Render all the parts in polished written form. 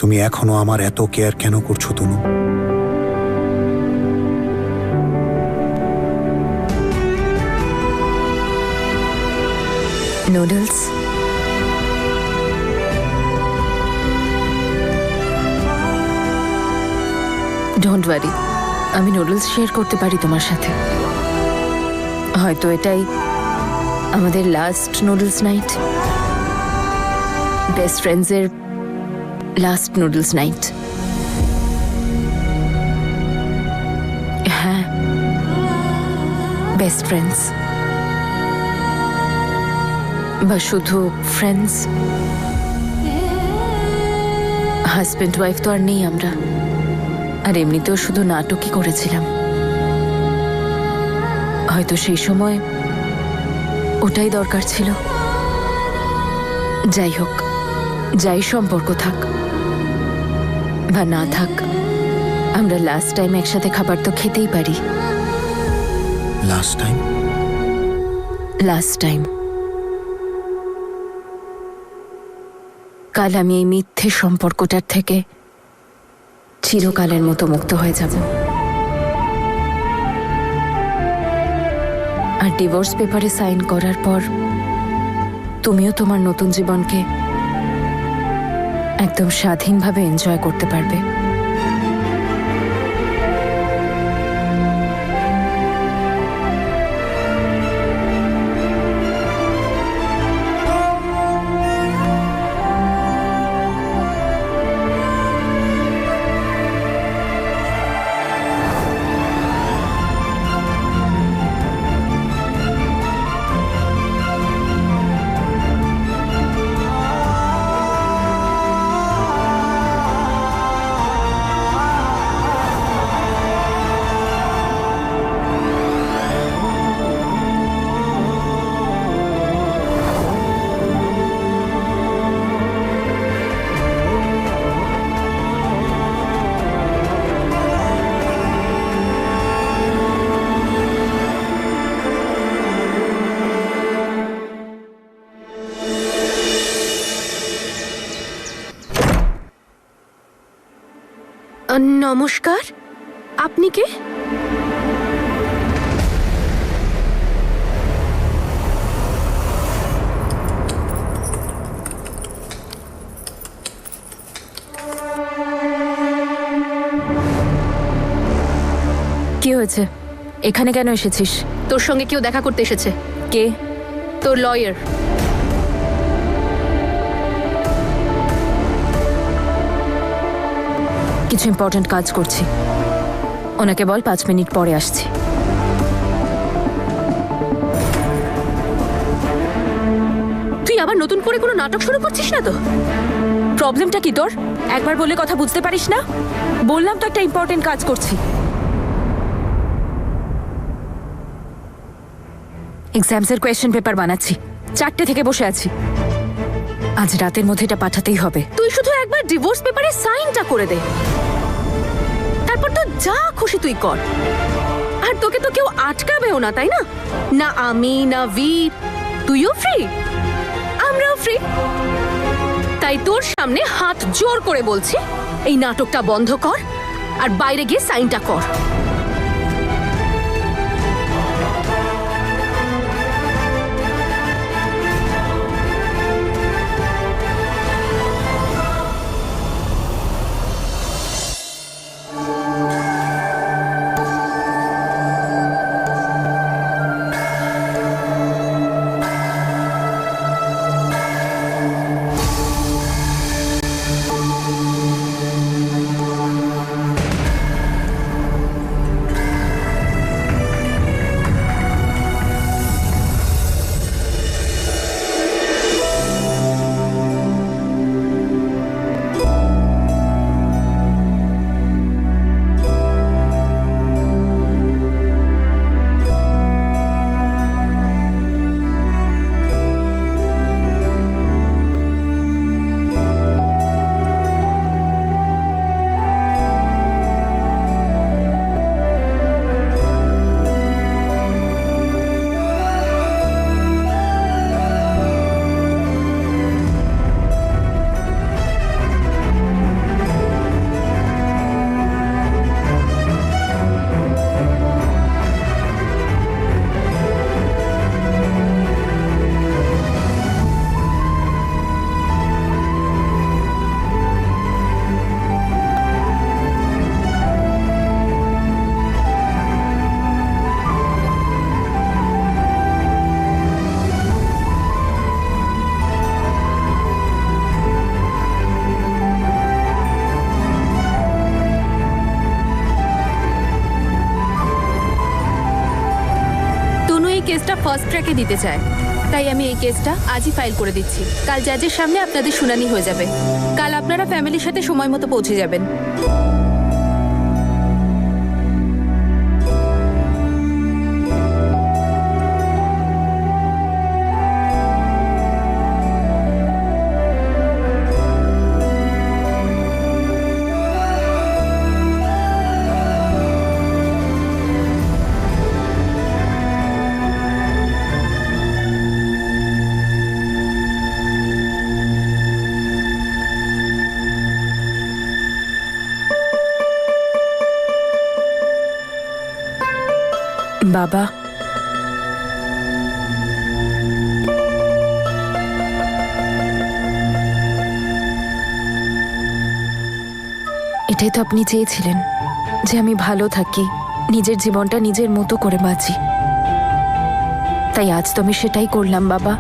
তুমি এখনো আমার এত কেয়ার কেন করছো তুনু? নুডলস? ডোন্ট ওয়ারি, আমি নুডলস শেয়ার করতে পারি তোমার সাথে। হয়তো এটাই আমাদের লাস্ট নুডলস নাইট, বেস্ট ফ্রেন্ডসের লাস্ট নুডলস নাইট। হ্যাঁ, বেস্ট ফ্রেন্ডস। বা শুধু ফ্রেন্ডস? হাজব্যান্ড ওয়াইফ তো আর নেই আমরা, আর এমনিতেও শুধু নাটকই করেছিলাম। হয়তো সেই সময় ওটাই দরকার ছিল। যাই হোক, যাই সম্পর্ক থাক বা না থাক, আমরা লাস্ট টাইম একসাথে খাবার তো খেতেই পারি। Last time? Last time. কাল আমি এই মিথ্যে সম্পর্কটার থেকে চিরকালের মতো মুক্ত হয়ে যাব, আর ডিভোর্স পেপারে সাইন করার পর তুমিও তোমার নতুন জীবনকে একদম স্বাধীনভাবে এনজয় করতে পারবে। নমস্কার, আপনি কে? কি হয়েছে? এখানে কেন এসেছিস? তোর সঙ্গে কেউ দেখা করতে এসেছে। কে? তোর লয়ার। কিছু ইম্পর্ট্যান্ট কাজ করছি, ওনাকে বল 5 মিনিট পরে আসছি। তুই আবার নতুন করে কোনো নাটক শুরু করছিস না তো? প্রবলেমটা কি তোর? একবার বললে কথা বুঝতে পারিস না? বললাম তো একটা ইম্পর্ট্যান্ট কাজ করছি। এক্সামসের কোয়েশ্চেন পেপার বানাচ্ছি, 4টে থেকে বসে আছি। আজ রাতের মধ্যে এটা পাঠাতেই হবে। তুই শুধু একবার ডিভোর্স পেপারে সাইনটা করে দে, তারপর তো যা খুশি তুই কর। আর তোকে তো কেউ আটকাবেও না, তাই না? না আমি, না বীর। তুইও ফ্রি, আমরাও ফ্রি। তাই তোর সামনে হাত জোর করে বলছি, এই নাটকটা বন্ধ কর আর বাইরে গিয়ে সাইনটা কর। ফার্স্ট ট্র্যাকে দিতে চায়, তাই আমি এই কেসটা আজই ফাইল করে দিচ্ছি। কাল জাজের সামনে আপনাদের শুনানি হয়ে যাবে। কাল আপনারা ফ্যামিলির সাথে সময় মতো পৌঁছে যাবেন। বাবা, এটাই তো আপনি চেয়েছিলেন, যে আমি ভালো থাকি, নিজের জীবনটা নিজের মতো করে বাঁচি। তাই আজ তো আমি সেটাই করলাম বাবা।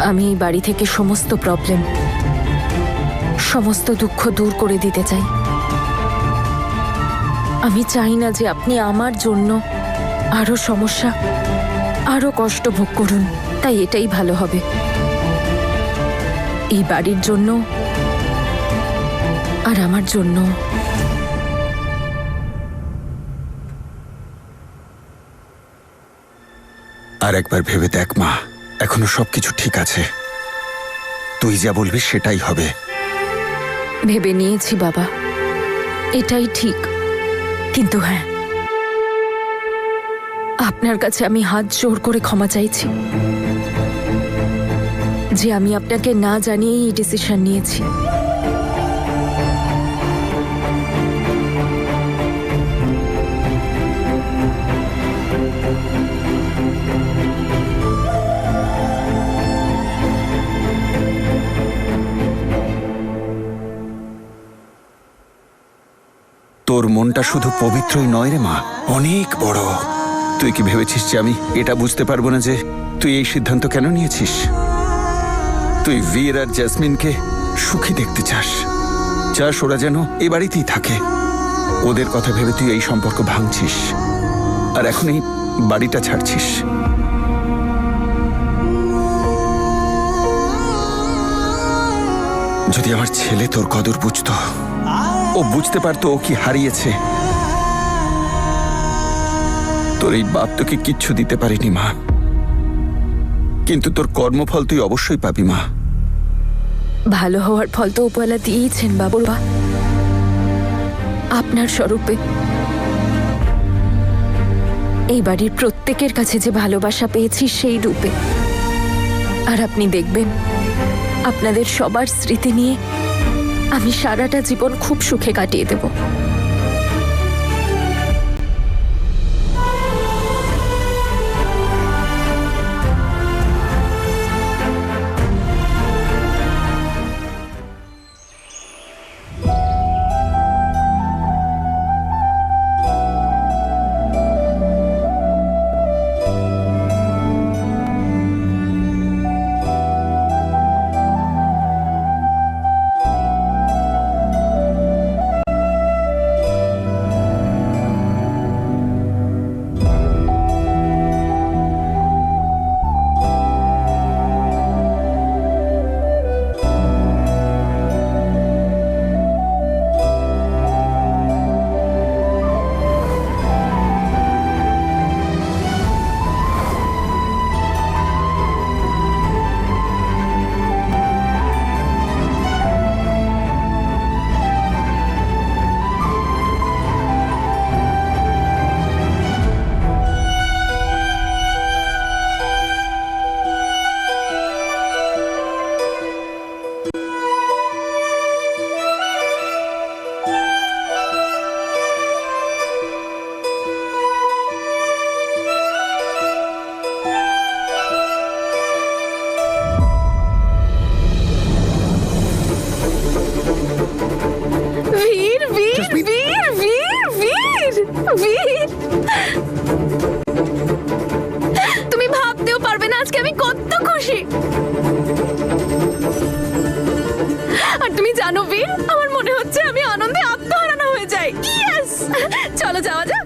আমি এই বাড়ি থেকে সমস্ত প্রবলেম, সমস্ত দুঃখ দূর করে দিতে চাই। আমি চাই না যে আপনি আমার জন্য আরো সমস্যা, আরো কষ্ট ভোগ করুন। তাই এটাই ভালো হবে এই বাড়ির জন্য আর আমার জন্য। আর একবার ভেবে দেখ মা, এখনো সবকিছু ঠিক আছে। তুই যা বলবি সেটাই হবে। ভেবে নিয়েছি বাবা, এটাই ঠিক। কিন্তু হ্যাঁ, আপনার কাছে আমি হাত জোড় করে ক্ষমা চাইছি যে আমি আপনাকে না জানিয়েই এই ডিসিশন নিয়েছি। তোর মনটা শুধু পবিত্রই নয় রে মা, অনেক বড়। তুই কি ভেবেছিস যে আমি এটা বুঝতে পারবো না যে তুই এই সিদ্ধান্ত কেন নিয়েছিস? তুই বীর আর জেসমিনকে সুখী দেখতে চাস, ওরা যেন এ বাড়িতেই থাকে। ওদের কথা ভেবে তুই এই সম্পর্ক ভাঙছিস, আর এখন এই বাড়িটা ছাড়ছিস। যদি আমার ছেলে তোর কদর বুঝতো, ও বুঝতে পারতো ও কি হারিয়েছে। তোর এই বাপ তোকে কিচ্ছু দিতে পারিনি মা, কিন্তু তোর কর্মফল তুই অবশ্যই পাবি মা। ভালো হওয়ার ফল তো উপহার দিয়েছেন বাবুরা, আপনার স্বরূপে। এই বাড়ির প্রত্যেকের কাছে যে ভালোবাসা পেয়েছি সেই রূপে। আর আপনি দেখবেন, আপনাদের সবার স্মৃতি নিয়ে আমি সারাটা জীবন খুব সুখে কাটিয়ে দেব। তুমি ভাবতেও পারবে না আজকে আমি কত খুশি। আর তুমি জানো বীর, আমার মনে হচ্ছে আমি আনন্দে আত্মহারানো হয়ে যাই। ইয়েস, চলো যাওয়া যাক।